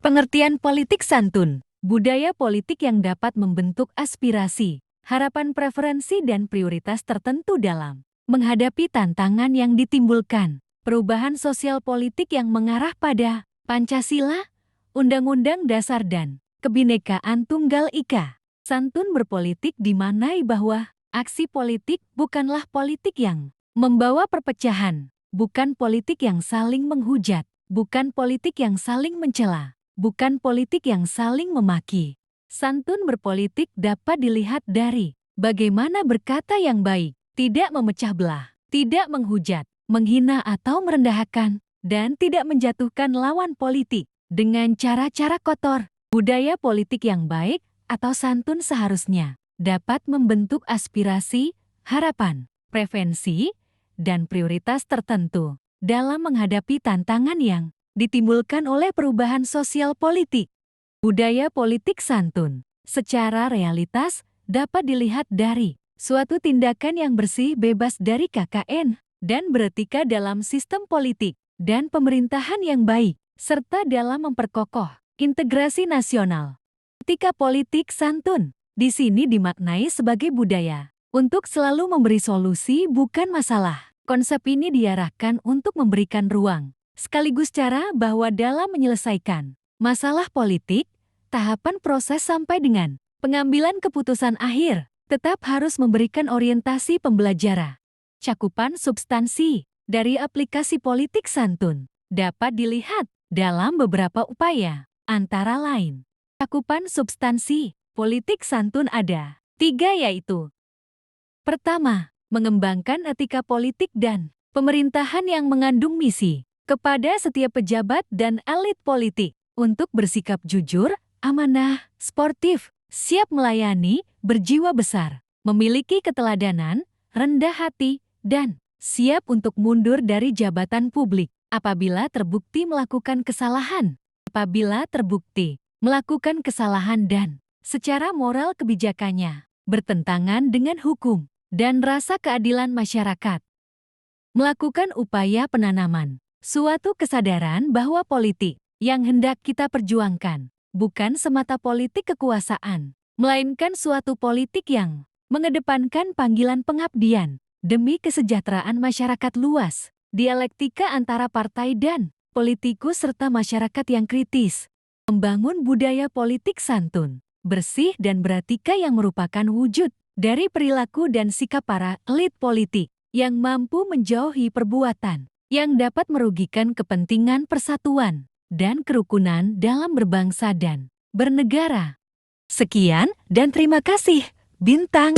Pengertian politik santun, budaya politik yang dapat membentuk aspirasi, harapan preferensi dan prioritas tertentu dalam menghadapi tantangan yang ditimbulkan, perubahan sosial politik yang mengarah pada Pancasila, Undang-Undang Dasar dan Kebinekaan Tunggal Ika. Santun berpolitik dimaknai bahwa aksi politik bukanlah politik yang membawa perpecahan, bukan politik yang saling menghujat, bukan politik yang saling mencela, bukan politik yang saling memaki. Santun berpolitik dapat dilihat dari bagaimana berkata yang baik, tidak memecah belah, tidak menghujat, menghina atau merendahkan, dan tidak menjatuhkan lawan politik dengan cara-cara kotor. Budaya politik yang baik atau santun seharusnya dapat membentuk aspirasi, harapan, preferensi, dan prioritas tertentu dalam menghadapi tantangan yang ditimbulkan oleh perubahan sosial politik. Budaya politik santun secara realitas dapat dilihat dari suatu tindakan yang bersih, bebas dari KKN, dan beretika dalam sistem politik dan pemerintahan yang baik, serta dalam memperkokoh integrasi nasional. Etika politik santun di sini dimaknai sebagai budaya untuk selalu memberi solusi bukan masalah. Konsep ini diarahkan untuk memberikan ruang sekaligus cara bahwa dalam menyelesaikan masalah politik, tahapan proses sampai dengan pengambilan keputusan akhir tetap harus memberikan orientasi pembelajaran. Cakupan substansi dari aplikasi politik santun dapat dilihat dalam beberapa upaya, antara lain. Cakupan substansi politik santun ada 3, yaitu: pertama, mengembangkan etika politik dan pemerintahan yang mengandung misi kepada setiap pejabat dan elit politik untuk bersikap jujur, amanah, sportif, siap melayani, berjiwa besar, memiliki keteladanan, rendah hati, dan siap untuk mundur dari jabatan publik apabila terbukti melakukan kesalahan. Apabila terbukti melakukan kesalahan dan secara moral kebijakannya bertentangan dengan hukum dan rasa keadilan masyarakat. Melakukan upaya penanaman suatu kesadaran bahwa politik yang hendak kita perjuangkan bukan semata politik kekuasaan, melainkan suatu politik yang mengedepankan panggilan pengabdian demi kesejahteraan masyarakat luas. Dialektika antara partai dan politikus serta masyarakat yang kritis. Membangun budaya politik santun, bersih dan beretika yang merupakan wujud dari perilaku dan sikap para elit politik yang mampu menjauhi perbuatan yang dapat merugikan kepentingan persatuan dan kerukunan dalam berbangsa dan bernegara. Sekian dan terima kasih, Bintang.